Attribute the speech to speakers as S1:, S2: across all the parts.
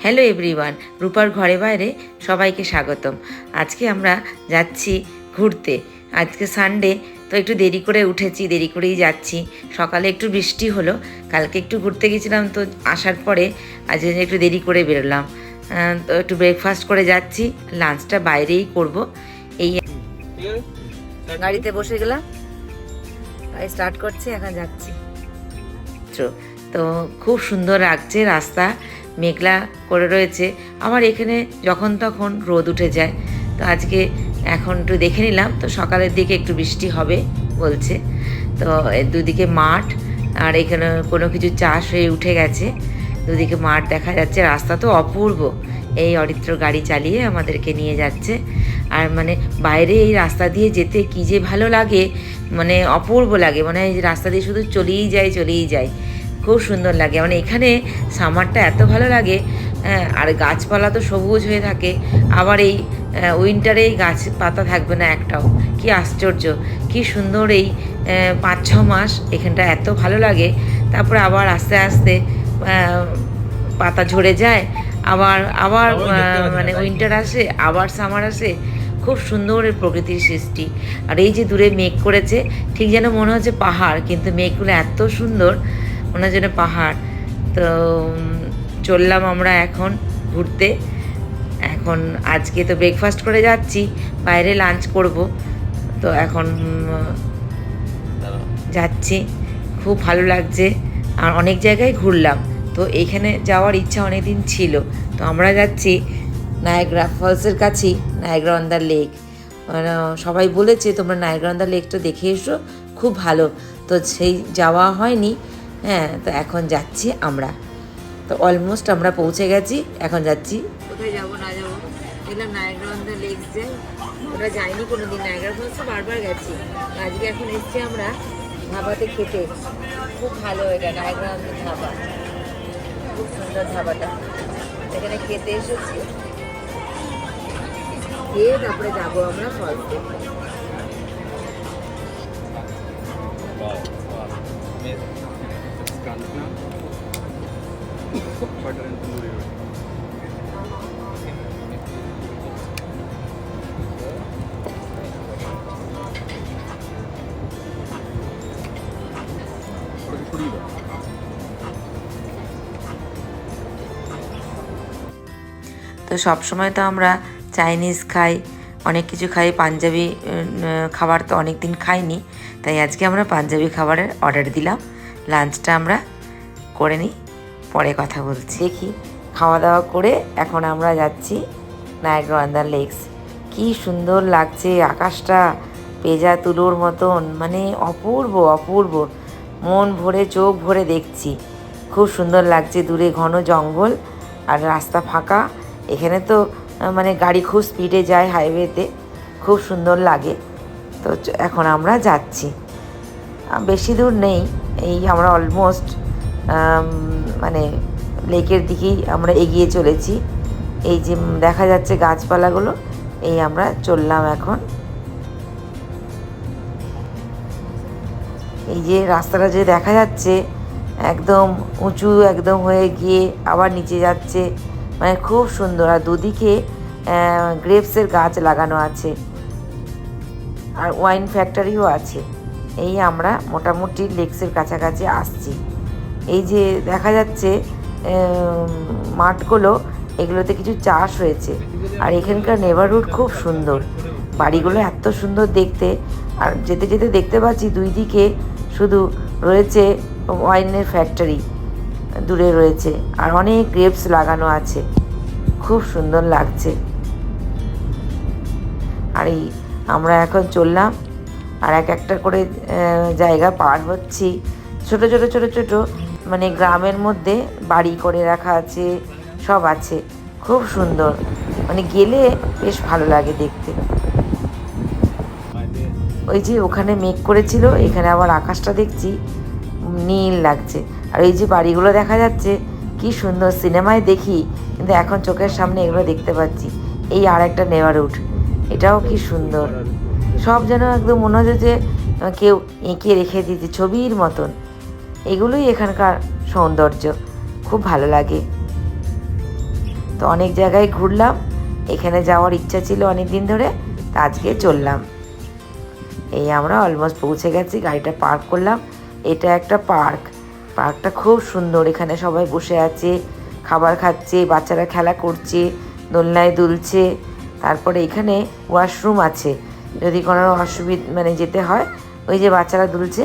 S1: Hello everyone, রূপার ঘরে বাইরে সবাইকে স্বাগতম। আজকে আমরা যাচ্ছি ঘুরতে। আজকে সানডে, তো একটু দেরি করে উঠেছি, দেরি করেই যাচ্ছি। সকালে একটু বৃষ্টি হলো, কালকে একটু ঘুরতে গেছিলাম, তো আসার পরে আজ একটু দেরি করে বেরোলাম। তো একটু ব্রেকফাস্ট করে যাচ্ছি, লাঞ্চটা বাইরেই করব। এই গাড়িতে বসে গেলাম, স্টার্ট করছি, এখন যাচ্ছি। তো খুব সুন্দর লাগছে, রাস্তা মেঘলা করে রয়েছে, আবার এখানে যখন তখন রোদ উঠে যায়। তো আজকে এখন একটু দেখে নিলাম, তো সকালের দিকে একটু বৃষ্টি হবে বলছে। তো দুদিকে মাঠ, আর এখানে কোনো কিছু চাষ হয়ে উঠে গেছে, দুদিকে মাঠ দেখা যাচ্ছে। রাস্তা তো অপূর্ব, এই অরিত্র গাড়ি চালিয়ে আমাদেরকে নিয়ে যাচ্ছে। আর মানে বাইরে এই রাস্তা দিয়ে যেতে কী যে ভালো লাগে, মানে অপূর্ব লাগে, মানে এই রাস্তা দিয়ে শুধু চলেই যায়। খুব সুন্দর লাগে, মানে এখানে সামারটা এত ভালো লাগে। আর গাছপালা তো সবুজ হয়ে থাকে, আবার এই উইন্টারে এই গাছ পাতা থাকবে না একটাও। কি আশ্চর্য, কি সুন্দর এই 5-6 মাস এখানটা এত ভালো লাগে। তারপরে আবার আস্তে আস্তে পাতা ঝরে যায়, আবার আবার মানে উইন্টার আসে, আবার সামার আসে। খুব সুন্দর প্রকৃতির সৃষ্টি। আর এই যে দূরে মেঘ করেছে, ঠিক যেন মনে হচ্ছে পাহাড়, কিন্তু মেঘগুলো এত সুন্দর, মনে হচ্ছে যেন পাহাড়। তো চললাম আমরা এখন ঘুরতে। এখন আজকে তো ব্রেকফাস্ট করে যাচ্ছি, বাইরে লাঞ্চ করব। তো এখন যাচ্ছি, খুব ভালো লাগছে। আর অনেক জায়গায় ঘুরলাম, তো এইখানে যাওয়ার ইচ্ছা অনেক দিন ছিল। তো আমরা যাচ্ছি নায়াগ্রা ফলসের কাছেই, নায়াগ্রা অন দ্য লেক। মানে সবাই বলেছে তোমরা নায়াগ্রা অন দ্য লেকটা দেখে এসো, খুব ভালো। তো সেই যাওয়া হয়নি। তো এখন যাচ্ছি আমরা। তো অলমোস্ট আমরা পৌঁছে গেছি, এখন যাচ্ছি। কোথায় যাবো না যাবো, এলাম নায়াগ্রা অন দ্য লেক যাই। ওটা যাইনি কোনো দিন, নায়াগ্রা ফলসে বারবার গেছি। আজকে এখন এসছি আমরা ধাবাতে খেতে। খুব ভালো এটা নায়াগ্রা অন দ্য ধাবা, খুব সুন্দর ধাবাটা। এখানে খেতে এসেছি, খেয়ে তারপরে যাবো আমরা ফলস দেখতে।
S2: Butter and tandoori roti. ওটাকে সরিয়ে দাও।
S1: তো সবসময় তো আমরা চাইনিজ খাই, অনেক কিছু খাই, পাঞ্জাবি খাবার তো অনেক দিন খাইনি, তাই আজকে আমরা পাঞ্জাবি খাবারের অর্ডার দিলাম। লাঞ্চটা আমরা করে নিই, পরে কথা বলছি। দেখি খাওয়া দাওয়া করে এখন আমরা যাচ্ছি নায়াগ্রা অন দ্য লেকস। কী সুন্দর লাগছে, আকাশটা পেঁজা তুলোর মতন, মানে অপূর্ব অপূর্ব, মন ভরে চোখ ভরে দেখছি। খুব সুন্দর লাগছে, দূরে ঘন জঙ্গল আর রাস্তা ফাঁকা। এখানে তো মানে গাড়ি খুব স্পিডে যায় হাইওয়েতে, খুব সুন্দর লাগে। তো এখন আমরা যাচ্ছি, বেশি দূর নেই, এই আমরা অলমোস্ট মানে লেকের দিকেই আমরা এগিয়ে চলেছি। এই যে দেখা যাচ্ছে গাছপালাগুলো, এই আমরা চললাম এখন। এই যে রাস্তাটা যে দেখা যাচ্ছে একদম উঁচু একদম হয়ে গিয়ে আবার নিচে যাচ্ছে, মানে খুব সুন্দর। আর দুদিকে গ্রেপসের গাছ লাগানো আছে, আর ওয়াইন ফ্যাক্টরিও আছে। এই আমরা মোটামুটি লেকসের কাছাকাছি আসছি। এই যে দেখা যাচ্ছে মাঠগুলো, এগুলোতে কিছু চাষ হয়েছে। আর এখানকার নেবারহুড খুব সুন্দর, বাড়িগুলো এত সুন্দর দেখতে। আর যেতে যেতে দেখতে পাচ্ছি দুই দিকে শুধু রয়েছে ওয়াইনের ফ্যাক্টরি, দূরে রয়েছে, আর অনেক গ্রেপস লাগানো আছে, খুব সুন্দর লাগছে। আর এই আমরা এখন চললাম, আর এক একটা করে জায়গা পার হচ্ছি। ছোট ছোট ছোট ছোট মানে গ্রামের মধ্যে বাড়ি করে রাখা আছে, সব আছে, খুব সুন্দর, মানে গেলে বেশ ভালো লাগে দেখতে। ওই যে ওখানে মেঘ করেছিল, এখানে আবার আকাশটা দেখছি নীল লাগছে। আর এই যে বাড়িগুলো দেখা যাচ্ছে, কি সুন্দর, সিনেমায় দেখি কিন্তু এখন চোখের সামনে এগুলো দেখতে পাচ্ছি। এই আর একটা নেবারহুড, এটাও কি সুন্দর, সব যেন একদম মনে হচ্ছে যে কেউ এঁকে রেখে দিয়েছে ছবির মতন। এগুলোই এখানকার সৌন্দর্য, খুব ভালো লাগে। তো অনেক জায়গায় ঘুরলাম, এখানে যাওয়ার ইচ্ছা ছিল অনেক দিন ধরে, তা আজকে চললাম। এই আমরা অলমোস্ট পৌঁছে গেছি, গাড়িটা পার্ক করলাম। এটা একটা পার্ক, পার্কটা খুব সুন্দর। এখানে সবাই বসে আছে, খাবার খাচ্ছে, বাচ্চারা খেলা করছে, দোলনায় দুলছে। তারপরে এখানে ওয়াশরুম আছে, যদি কোনো অসুবিধা মানে যেতে হয়, ওই যে বাচ্চারা দুলছে,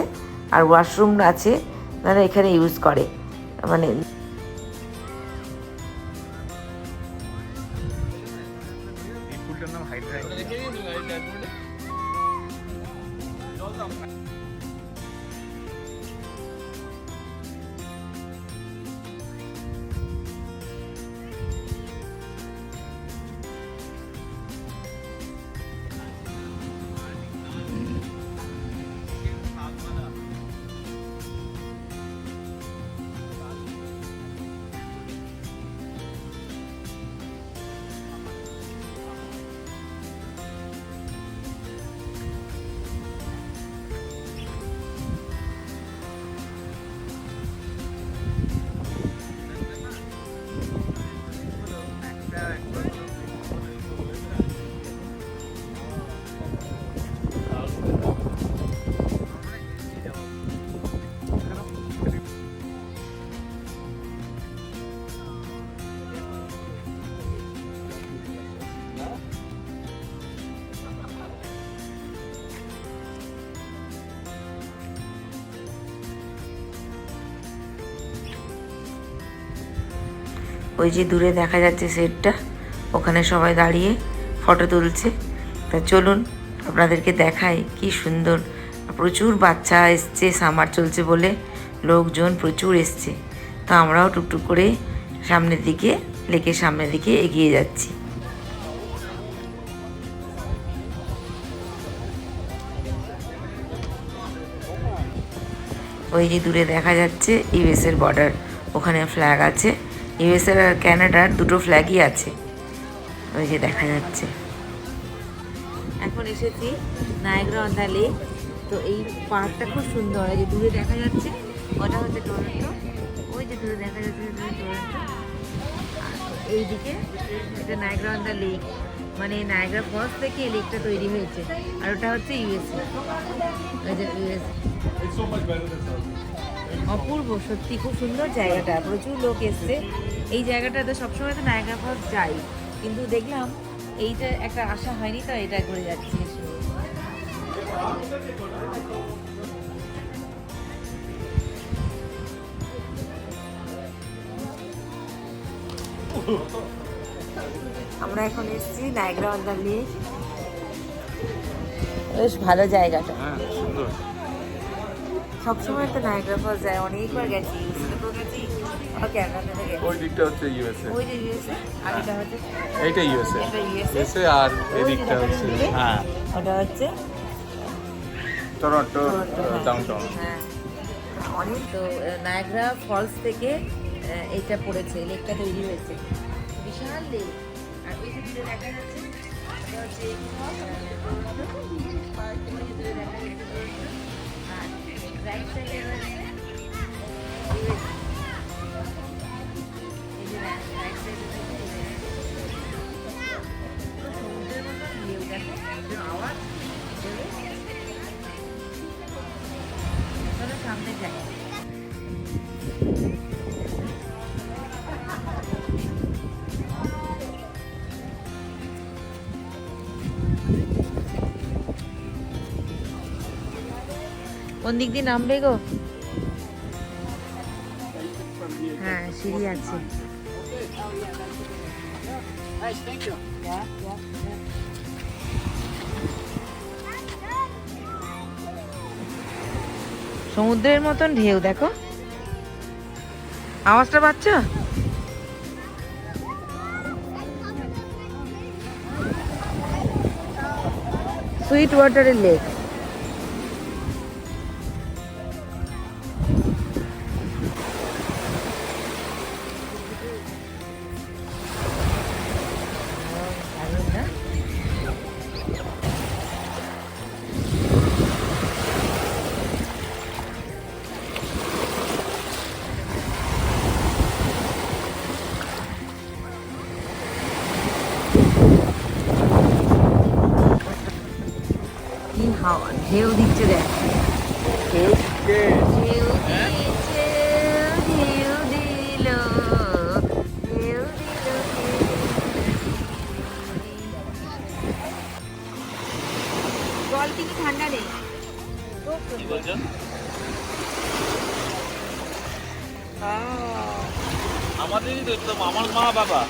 S1: আর ওয়াশরুম আছে, মানে এখানে ইউজ করে, মানে
S2: এই ফুলটার নাম হাইড্রা।
S1: ওই যে দূরে দেখা যাচ্ছে সেটটা, ওখানে সবাই দাঁড়িয়ে ফটো তুলছে। তা চলুন আপনাদেরকে দেখাই কি সুন্দর। প্রচুর বাচ্চা এসছে, সামার চলছে বলে লোকজন প্রচুর এসছে। তো আমরাও টুকটুক করে সামনের দিকে, লেকের সামনের দিকে এগিয়ে যাচ্ছি। ওই যে দূরে দেখা যাচ্ছে ইউএসের বর্ডার, ওখানে ফ্ল্যাগ আছে। ইউএসএর আর ক্যানাডার দুটো ফ্ল্যাগই আছে, ওই যে দেখা যাচ্ছে। এখন এসেছি নায়াগ্রা অন দ্য লেক। তো এই পার্কটা খুব সুন্দর, এই যে দূরে দেখা যাচ্ছে ওটা হচ্ছে টরন্টো, ওই যে দূরে দেখা যাচ্ছে টরন্টো, আর এইদিকে এটা নায়াগ্রা অন দ্য লেক, মানে নায়াগ্রা ফলস থেকে এই লেকটা তৈরি হয়েছে। আর ওটা হচ্ছে ইউএসএ, ওই যে ইউএসএ। অপূর্ব, সত্যি খুব সুন্দর জায়গাটা, প্রচুর লোক এসছে। এই জায়গাটাতে সবসময় তো নায়াগ্রা ফলস যাই, কিন্তু দেখলাম এইটা একটা আশা হয়নি, তো এটা ঘুরে যাচ্ছি। আমরা এখন এসেছি নায়াগ্রা অন দ্য লেক, বেশ ভালো জায়গাটা।
S2: হ্যাঁ, সুন্দর।
S1: সবসময় তো নায়াগ্রা ফলস যায়, অনেকবার গেছি, ইউএসএতেও গেছি, আবার ক্যানাডাতে গেছি।
S2: ওই দিকটা হচ্ছে ইউএসএ,
S1: ওই যে ইউএসএ, আর এটা হচ্ছে
S2: এইটা ইউএসএ,
S1: এটা USA,
S2: ইউএসএ, আর এই দিকটা হচ্ছে হ্যাঁ
S1: ওটা হচ্ছে
S2: টরন্টো
S1: হ্যাঁ।
S2: ডাউনটাউন।
S1: হ্যাঁ, অনেক। তো নায়াগ্রা ফলস থেকে এইটা পড়েছে, লেকটা তৈরি হয়েছে, বিশাল লেক। আর ওই যে দূরে দেখা যাচ্ছে এটা হচ্ছে টরন্টো, ওই যে দূরে দেখা যাচ্ছে টরন্টো, আর রাইট সাইডে রয়েছে USA। এই যে রাইট সাইডে রয়েছে সমুদ্রের মতো ঢেউ, দেখো যে আওয়াজ ঢেউয়ের। চলো সামনে যাই। কোন দিক দিয়ে নামবে গো? হ্যাঁ, সিঁড়ি আছে। সমুদ্রের মতন ঢেউ, দেখো আওয়াজটা পাচ্ছ? সুইট ওয়াটারের লেক। কি হাওয়া, ঢেউ দিচ্ছে দেখ। ঢেউ দিচ্ছে, ঢেউ দিল, ঢেউ দিল। জল কিন্তু ঠান্ডা নেই।
S2: কি বলছো? আমাদেরই তো একদম আমার মা বাবা।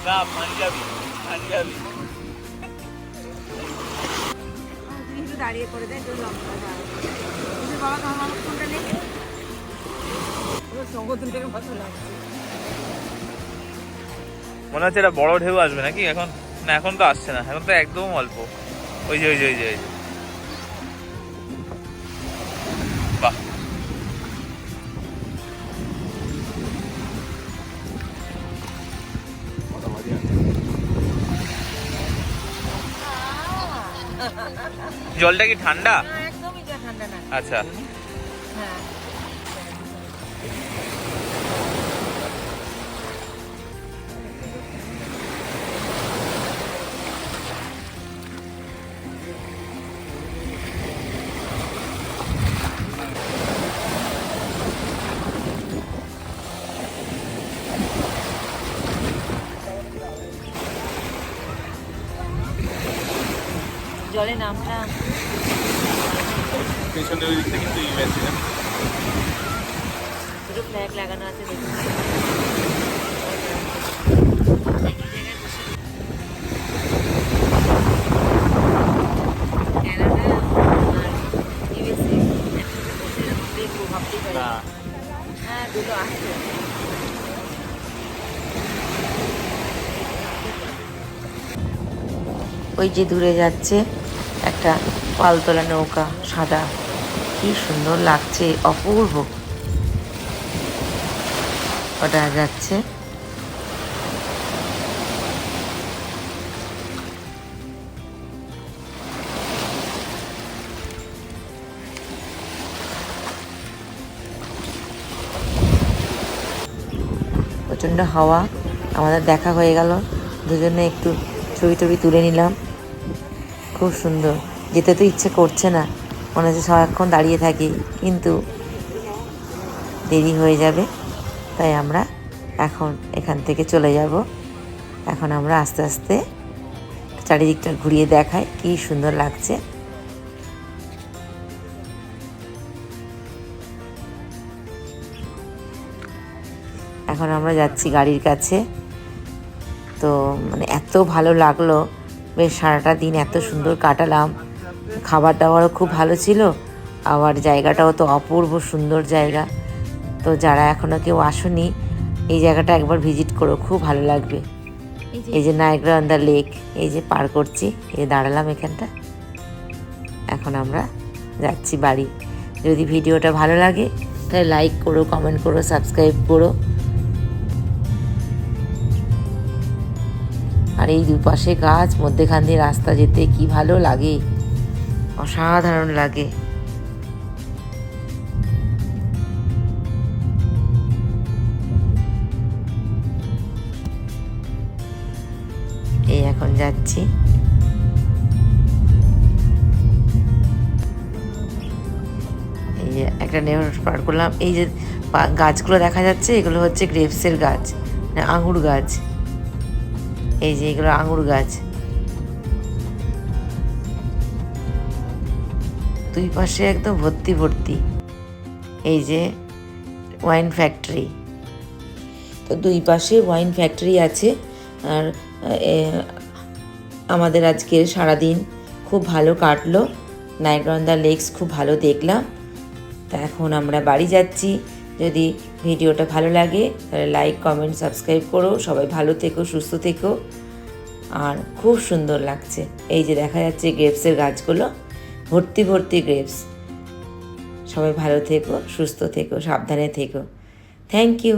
S2: না পাঞ্জাবি পাঞ্জাবি।
S1: তুমি একটু দাঁড়িয়ে করে দেয়, তোর লঙ্কা দাও। তুমি বাবা তোমার ফোনটা নেই, সংগঠন থেকে ভালো লাগছে।
S2: মনে হচ্ছে এটা বড় ঢেউ আসবে নাকি এখন? না এখন তো আসছে না, এখন তো একদম অল্প। ওই যে ওই যে ওই যে বাহ, জলটা কি ঠান্ডা?
S1: একদমই ঠান্ডা না।
S2: আচ্ছা,
S1: হ্যাঁ জলে নামলাম।
S2: পেছনে ওই দিকটা কিন্তু ইউএসএ।
S1: দুটো ফ্ল্যাগ লাগানো আছে দেখুন। হ্যাঁ দুটো আছে। ওই যে দূরে যাচ্ছে একটা পালতোলা নৌকা, সাদা, কি সুন্দর লাগছে, অপূর্ব। ওটা যাচ্ছে। প্রচণ্ড হাওয়া, আমাদের দেখা হয়ে গেল, দুজনে একটু ছবি টবি তুলে নিলাম। খুব সুন্দর। যেতে তো ইচ্ছে করছে না, মনে হচ্ছে সারাক্ষণ দাঁড়িয়ে থাকি, কিন্তু দেরি হয়ে যাবে, তাই আমরা এখন এখান থেকে চলে যাব। এখন আমরা আস্তে আস্তে চারিদিকটা ঘুরিয়ে দেখাই, কি সুন্দর লাগছে। এখন আমরা যাচ্ছি গাড়ির কাছে। তো মানে এত ভালো লাগলো, বেশ সারাটা দিন এত সুন্দর কাটালাম। খাবার দাবারও খুব ভালো ছিল, আবার জায়গাটাও তো অপূর্ব সুন্দর জায়গা। তো যারা এখনও কেউ আসোনি, এই জায়গাটা একবার ভিজিট করো, খুব ভালো লাগবে। এই যে নায়াগ্রা অন দ্য লেক, এই যে পার করছি, এই যে দাঁড়ালাম এখানটা। এখন আমরা যাচ্ছি বাড়ি। যদি ভিডিওটা ভালো লাগে তাহলে লাইক করো, কমেন্ট করো, সাবস্ক্রাইব করো। আর এই দুপাশে গাছ, মধ্যেখান দিয়ে রাস্তা যেতে কি ভালো লাগে, অসাধারণ লাগে। এই এখন যাচ্ছি। এই যে একটা নেভার পার করলাম। এই যে গাছগুলো দেখা যাচ্ছে, এগুলো হচ্ছে গ্রেপসের গাছ, মানে আঙুর গাছ। এই যে এগুলো আঙুর গাছ। দুই পাশে একদম ভর্তি ভর্তি। এই যে ওয়াইন ফ্যাক্টরি, তো দুই পাশে ওয়াইন ফ্যাক্টরি আছে। আর আমাদের আজকের সারাদিন খুব ভালো কাটলো, নায়াগ্রা অন দ্য লেকস খুব ভালো দেখলাম। তা এখন আমরা বাড়ি যাচ্ছি। যদি ভিডিওটা ভালো লাগে তাহলে লাইক, কমেন্ট, সাবস্ক্রাইব করো। সবাই ভালো থেকো, সুস্থ থেকো। আর খুব সুন্দর লাগছে, এই যে দেখা যাচ্ছে গ্রেপসের গাছগুলো, ভর্তি ভর্তি গ্রেপস। সবাই ভালো থেকো, সুস্থ থেকো, সাবধানে থেকো। Thank you.